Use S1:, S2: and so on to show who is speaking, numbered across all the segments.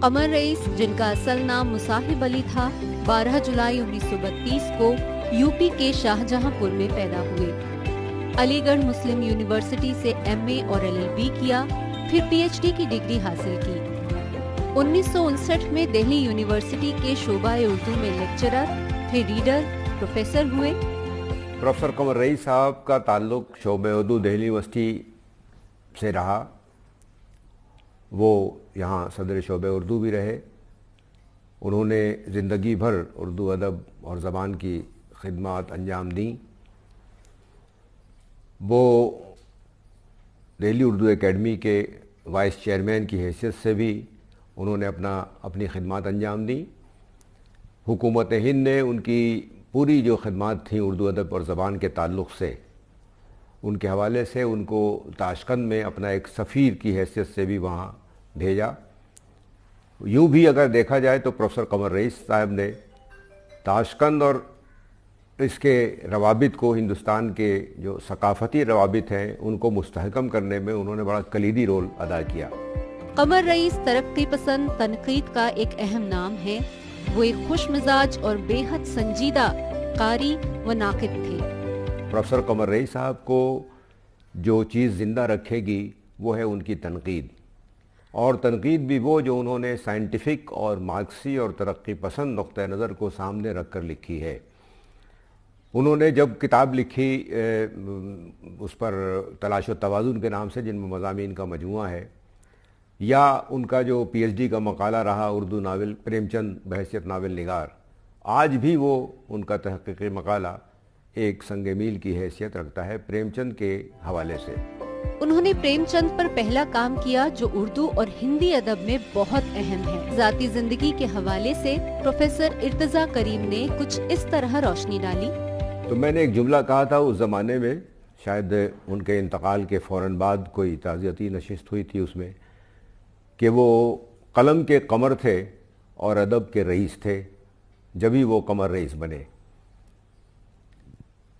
S1: قمر رئیس، جن کا اصل نام مصاحب علی تھا، 12 جولائی 1932 کو یوپی کے شاہجہاں پور میں پیدا ہوئے۔ علی گڑھ مسلم یونیورسٹی سے ایم اے اور LLB کیا، پھر PhD کی ڈگری حاصل کی۔ 1959 میں دہلی یونیورسٹی کے شعبہ اردو میں لیکچرر، پھر ریڈر، پروفیسر ہوئے۔
S2: پروفیسر قمر رئیس صاحب کا تعلق شعبہ اردو دہلی یونیورسٹی سے رہا۔ وہ یہاں صدر شعبہ اردو بھی رہے۔ انہوں نے زندگی بھر اردو ادب اور زبان کی خدمات انجام دیں۔ وہ دہلی اردو اکیڈمی کے وائس چیئرمین کی حیثیت سے بھی انہوں نے اپنی خدمات انجام دیں۔ حکومت ہند نے ان کی پوری جو خدمات تھیں اردو ادب اور زبان کے تعلق سے، ان کے حوالے سے ان کو تاشقند میں اپنا ایک سفیر کی حیثیت سے بھی وہاں بھیجا۔ یوں بھی اگر دیکھا جائے تو پروفیسر قمر رئیس صاحب نے تاشقند اور اس کے روابط کو، ہندوستان کے جو ثقافتی روابط ہیں ان کو مستحکم کرنے میں انہوں نے بڑا کلیدی رول ادا کیا۔
S1: قمر رئیس ترقی پسند تنقید کا ایک اہم نام ہے۔ وہ ایک خوش مزاج اور بے حد سنجیدہ قاری و ناقد تھے۔
S2: پروفیسر قمر رئیس صاحب کو جو چیز زندہ رکھے گی وہ ہے ان کی تنقید، اور تنقید بھی وہ جو انہوں نے سائنٹیفک اور مارکسی اور ترقی پسند نقطہ نظر کو سامنے رکھ کر لکھی ہے۔ انہوں نے جب کتاب لکھی اس پر تلاش و توازن کے نام سے، جن میں مضامین کا مجموعہ ہے، یا ان کا جو PhD کا مقالہ رہا اردو ناول پریم چند بحیثیت ناول نگار، آج بھی وہ ان کا تحقیقی مقالہ ایک سنگ میل کی حیثیت رکھتا ہے پریم چند کے حوالے سے۔
S1: انہوں نے پریم چند پر پہلا کام کیا جو اردو اور ہندی ادب میں بہت اہم ہے۔ ذاتی زندگی کے حوالے سے پروفیسر ارتضیٰ کریم نے کچھ اس طرح روشنی ڈالی۔
S2: تو میں نے ایک جملہ کہا تھا اس زمانے میں، شاید ان کے انتقال کے فوراً بعد کوئی تعزیتی نشست ہوئی تھی اس میں، کہ وہ قلم کے قمر تھے اور ادب کے رئیس تھے، جبھی وہ قمر رئیس بنے۔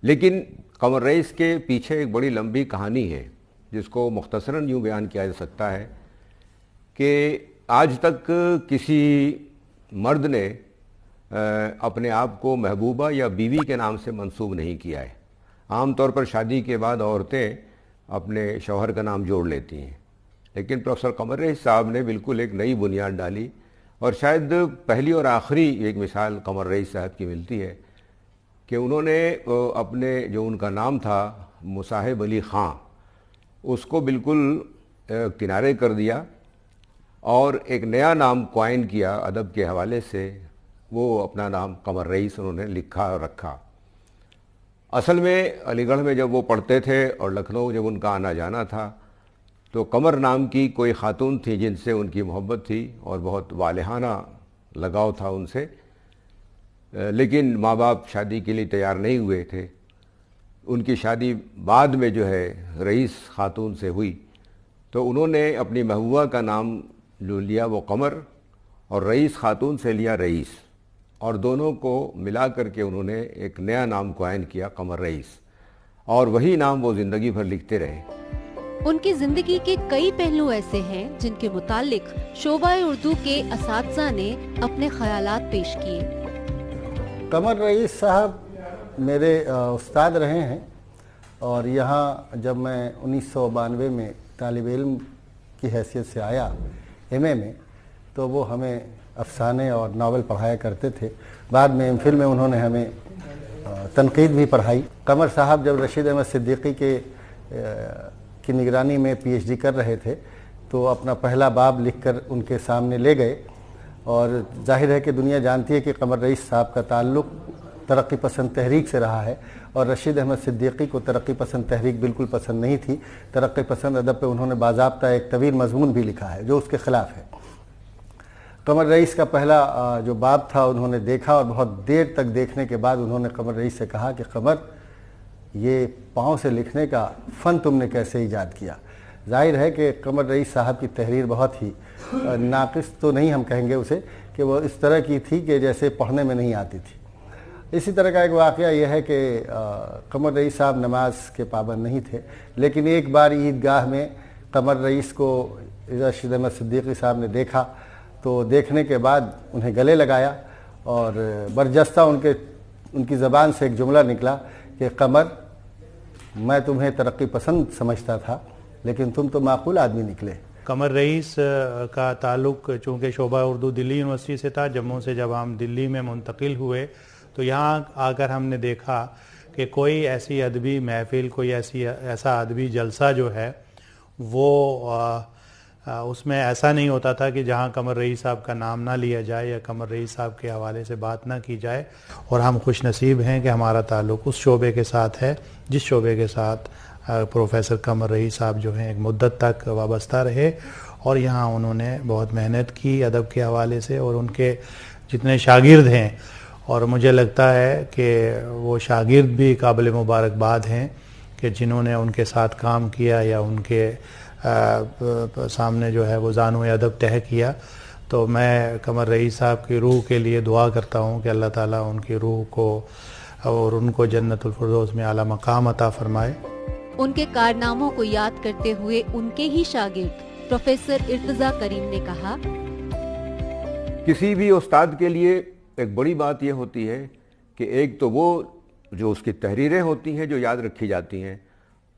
S2: لیکن قمر رئیس کے پیچھے ایک بڑی لمبی کہانی ہے جس کو مختصراً یوں بیان کیا جا سکتا ہے کہ آج تک کسی مرد نے اپنے آپ کو محبوبہ یا بیوی کے نام سے منسوب نہیں کیا ہے۔ عام طور پر شادی کے بعد عورتیں اپنے شوہر کا نام جوڑ لیتی ہیں، لیکن پروفیسر قمر رئیس صاحب نے بالکل ایک نئی بنیاد ڈالی، اور شاید پہلی اور آخری ایک مثال قمر رئیس صاحب کی ملتی ہے کہ انہوں نے اپنے جو ان کا نام تھا مصاحب علی خان، اس کو بالکل کنارے کر دیا اور ایک نیا نام کوائن کیا ادب کے حوالے سے۔ وہ اپنا نام قمر رئیس انہوں نے لکھا اور رکھا۔ اصل میں علی گڑھ میں جب وہ پڑھتے تھے اور لکھنؤ جب ان کا آنا جانا تھا تو قمر نام کی کوئی خاتون تھی جن سے ان کی محبت تھی اور بہت والہانہ لگاؤ تھا ان سے، لیکن ماں باپ شادی کے لیے تیار نہیں ہوئے تھے۔ ان کی شادی بعد میں جو ہے رئیس خاتون سے ہوئی، تو انہوں نے اپنی محبوبہ کا نام جو لیا وہ قمر، اور رئیس خاتون سے لیا رئیس، اور دونوں کو ملا کر کے انہوں نے ایک نیا نام قائم کیا قمر رئیس، اور وہی نام وہ زندگی بھر لکھتے رہے۔
S1: ان کی زندگی کے کئی پہلو ایسے ہیں جن کے متعلق شعبہ اردو کے اساتذہ نے اپنے خیالات پیش کیے۔
S3: قمر رئیس صاحب میرے استاد رہے ہیں، اور یہاں جب میں 1992 میں طالب علم کی حیثیت سے آیا MA میں، تو وہ ہمیں افسانے اور ناول پڑھایا کرتے تھے۔ بعد میں MPhil میں انہوں نے ہمیں تنقید بھی پڑھائی۔ قمر صاحب جب رشید احمد صدیقی کی نگرانی میں PhD کر رہے تھے تو اپنا پہلا باب لکھ کر ان کے سامنے لے گئے، اور ظاہر ہے کہ دنیا جانتی ہے کہ قمر رئیس صاحب کا تعلق ترقی پسند تحریک سے رہا ہے، اور رشید احمد صدیقی کو ترقی پسند تحریک بالکل پسند نہیں تھی۔ ترقی پسند ادب پہ انہوں نے باضابطہ ایک طویل مضمون بھی لکھا ہے جو اس کے خلاف ہے۔ قمر رئیس کا پہلا جو باب تھا انہوں نے دیکھا، اور بہت دیر تک دیکھنے کے بعد انہوں نے قمر رئیس سے کہا کہ قمر، یہ پاؤں سے لکھنے کا فن تم نے کیسے ایجاد کیا؟ ظاہر ہے کہ قمر رئیس صاحب کی تحریر بہت ہی ناقص تو نہیں ہم کہیں گے اسے، کہ وہ اس طرح کی تھی کہ جیسے پڑھنے میں نہیں آتی تھی۔ اسی طرح کا ایک واقعہ یہ ہے کہ قمر رئیس صاحب نماز کے پابند نہیں تھے، لیکن ایک بار عیدگاہ میں قمر رئیس کو رشید احمد صدیقی صاحب نے دیکھا، تو دیکھنے کے بعد انہیں گلے لگایا اور برجستہ ان کی زبان سے ایک جملہ نکلا کہ قمر، میں تمہیں ترقی پسند سمجھتا تھا لیکن تم تو معقول آدمی نکلے۔
S4: قمر رئیس کا تعلق چونکہ شعبہ اردو دلی یونیورسٹی سے تھا، جموں سے جب ہم دلی میں منتقل ہوئے تو یہاں آ کر ہم نے دیکھا کہ کوئی ایسی ادبی محفل، کوئی ایسا ادبی جلسہ جو ہے وہ اس میں ایسا نہیں ہوتا تھا کہ جہاں قمر رئیس صاحب کا نام نہ لیا جائے یا قمر رئیس صاحب کے حوالے سے بات نہ کی جائے، اور ہم خوش نصیب ہیں کہ ہمارا تعلق اس شعبے کے ساتھ ہے جس شعبے کے ساتھ پروفیسر قمر رئیس صاحب جو ہیں ایک مدت تک وابستہ رہے، اور یہاں انہوں نے بہت محنت کی ادب کے حوالے سے، اور ان کے جتنے شاگرد ہیں، اور مجھے لگتا ہے کہ وہ شاگرد بھی قابل مبارکباد ہیں کہ جنہوں نے ان کے ساتھ کام کیا یا ان کے سامنے جو ہے وہ زانو ادب تہہ کیا۔ تو میں قمر رئیس صاحب کی روح کے لیے دعا کرتا ہوں کہ اللہ تعالیٰ ان کی روح کو اور ان کو جنت الفردوس میں اعلیٰ مقام عطا فرمائے۔
S1: ان کے کارناموں کو یاد کرتے ہوئے ان کے ہی شاگرد پروفیسر ارتضیٰ کریم نے کہا،
S2: کسی بھی استاد کے لیے ایک بڑی بات یہ ہوتی ہے کہ ایک تو وہ جو اس کی تحریریں ہوتی ہیں جو یاد رکھی جاتی ہیں،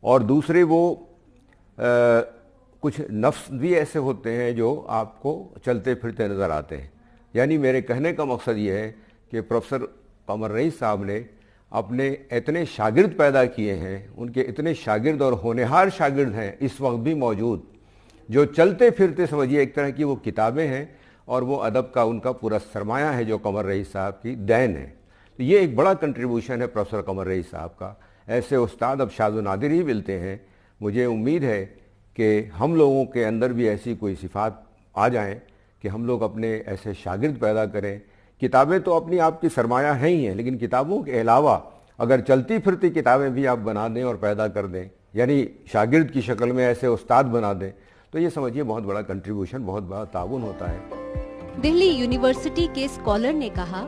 S2: اور دوسرے وہ کچھ نفس بھی ایسے ہوتے ہیں جو آپ کو چلتے پھرتے نظر آتے ہیں۔ یعنی میرے کہنے کا مقصد یہ ہے کہ پروفیسر قمر رئیس صاحب نے اپنے اتنے شاگرد پیدا کیے ہیں، ان کے اتنے شاگرد اور ہونہار شاگرد ہیں اس وقت بھی موجود، جو چلتے پھرتے سمجھیے ایک طرح کی وہ کتابیں ہیں، اور وہ ادب کا ان کا پورا سرمایہ ہے جو قمر رئیس صاحب کی دین ہے۔ تو یہ ایک بڑا کنٹریبیوشن ہے پروفیسر قمر رئیس صاحب کا۔ ایسے استاد اب شاذ و نادر ہی ملتے ہیں۔ مجھے امید ہے کہ ہم لوگوں کے اندر بھی ایسی کوئی صفات آ جائیں کہ ہم لوگ اپنے ایسے شاگرد پیدا کریں۔ کتابیں تو اپنی آپ کی سرمایہ ہیں ہی ہیں، لیکن کتابوں کے علاوہ اگر چلتی پھرتی کتابیں بھی آپ بنا دیں اور پیدا کر دیں، یعنی شاگرد کی شکل میں ایسے استاد بنا دیں، تو یہ سمجھیے بہت بڑا کنٹریبیوشن، بہت بڑا تعاون ہوتا ہے۔
S1: دہلی یونیورسٹی کے اسکالر نے کہا،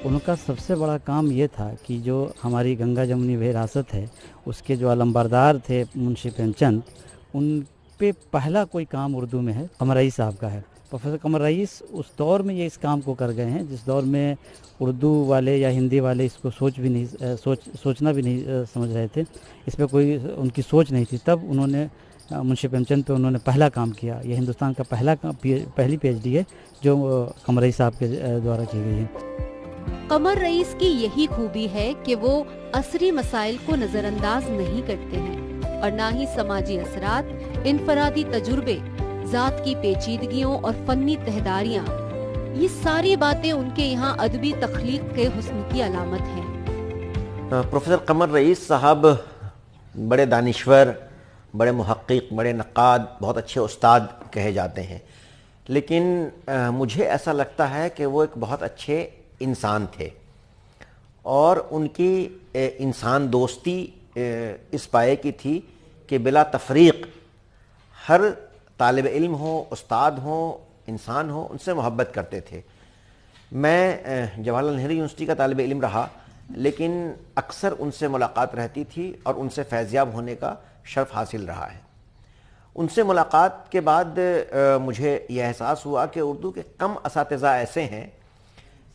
S5: ان کا سب سے بڑا کام یہ تھا کہ جو ہماری گنگا جمنی وراثت ہے اس کے جو علمبردار تھے منشی پریم چند، ان پہ پہلا کوئی کام اردو میں ہے قمر رئیس صاحب کا ہے۔ پروفیسر قمر رئیس اس دور میں یہ اس کام کو کر گئے ہیں جس دور میں اردو والے یا ہندی والے اس کو سوچنا بھی نہیں سمجھ رہے تھے، اس پہ کوئی ان کی سوچ نہیں تھی۔ تب انہوں نے منشی پریم چند پہ انہوں نے پہلا کام کیا۔ یہ ہندوستان کا پہلی پی ایچ ڈی ہے جو قمر رئیس صاحب کے دوارا کی گئی ہے۔
S1: قمر رئیس کی یہی خوبی ہے کہ وہ عصری مسائل کو نظر انداز نہیں کرتے ہیں، اور نہ ہی سماجی اثرات، انفرادی تجربے، ذات کی پیچیدگیوں اور فنی تہداریاں، یہ ساری باتیں ان کے یہاں ادبی تخلیق کے حسن کی علامت ہیں۔
S6: پروفیسر قمر رئیس صاحب بڑے دانشور، بڑے محقق، بڑے نقاد، بہت اچھے استاد کہے جاتے ہیں، لیکن مجھے ایسا لگتا ہے کہ وہ ایک بہت اچھے انسان تھے، اور ان کی انسان دوستی اس پائے کی تھی کہ بلا تفریق ہر طالب علم ہو، استاد ہو، انسان ہو، ان سے محبت کرتے تھے۔ میں جواہر لال نہرو یونیورسٹی کا طالب علم رہا، لیکن اکثر ان سے ملاقات رہتی تھی اور ان سے فیضیاب ہونے کا شرف حاصل رہا ہے۔ ان سے ملاقات کے بعد مجھے یہ احساس ہوا کہ اردو کے کم اساتذہ ایسے ہیں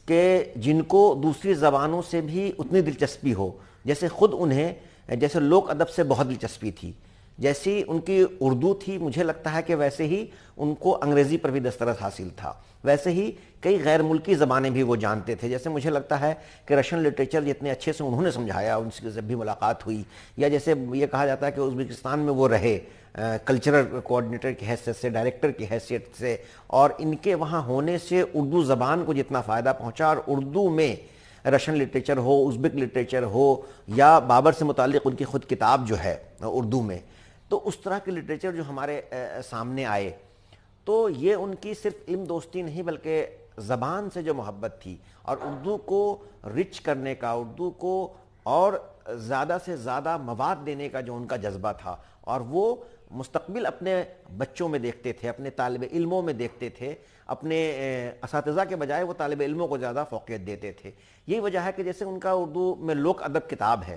S6: کہ جن کو دوسری زبانوں سے بھی اتنی دلچسپی ہو جیسے خود انہیں، جیسے لوک ادب سے بہت دلچسپی تھی، جیسی ان کی اردو تھی، مجھے لگتا ہے کہ ویسے ہی ان کو انگریزی پر بھی دسترس حاصل تھا، ویسے ہی کئی غیر ملکی زبانیں بھی وہ جانتے تھے۔ جیسے مجھے لگتا ہے کہ رشین لٹریچر جتنے اچھے سے انہوں نے سمجھایا، ان سے جب بھی ملاقات ہوئی، یا جیسے یہ کہا جاتا ہے کہ ازبکستان میں وہ رہے کلچرل کوآرڈینیٹر کی حیثیت سے، ڈائریکٹر کی حیثیت سے، اور ان کے وہاں ہونے سے اردو زبان کو جتنا فائدہ پہنچا، اور اردو میں رشین لٹریچر ہو، ازبک لٹریچر ہو، یا بابر سے متعلق ان کی خود کتاب جو ہے اردو میں، تو اس طرح کے لٹریچر جو ہمارے سامنے آئے، تو یہ ان کی صرف علم دوستی نہیں بلکہ زبان سے جو محبت تھی، اور اردو کو رچ کرنے کا، اردو کو اور زیادہ سے زیادہ مواد دینے کا جو ان کا جذبہ تھا، اور وہ مستقبل اپنے بچوں میں دیکھتے تھے، اپنے طالب علموں میں دیکھتے تھے، اپنے اساتذہ کے بجائے وہ طالب علموں کو زیادہ فوقیت دیتے تھے۔ یہی وجہ ہے کہ جیسے ان کا اردو میں لوک ادب کتاب ہے،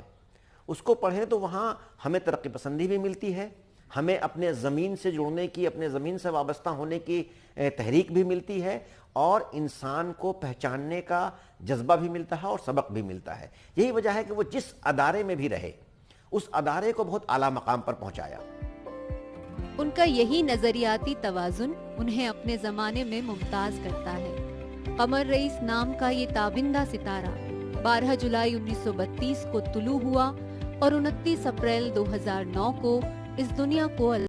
S6: اس کو پڑھیں تو وہاں ہمیں ترقی پسندی بھی ملتی ہے، ہمیں اپنے زمین سے جڑنے کی، اپنے زمین سے وابستہ ہونے کی تحریک بھی ملتی ہے، اور انسان کو پہچاننے کا جذبہ بھی ملتا ہے اور سبق بھی ملتا ہے۔ یہی وجہ ہے کہ وہ جس ادارے میں بھی رہے اس ادارے کو بہت اعلیٰ مقام پر پہنچایا۔
S1: ان کا یہی نظریاتی توازن انہیں اپنے زمانے میں ممتاز کرتا ہے۔ قمر رئیس نام کا یہ تابندہ ستارہ 12 جولائی 1932 کو طلوع ہوا اور 29 اپریل 2009 کو اس دنیا کو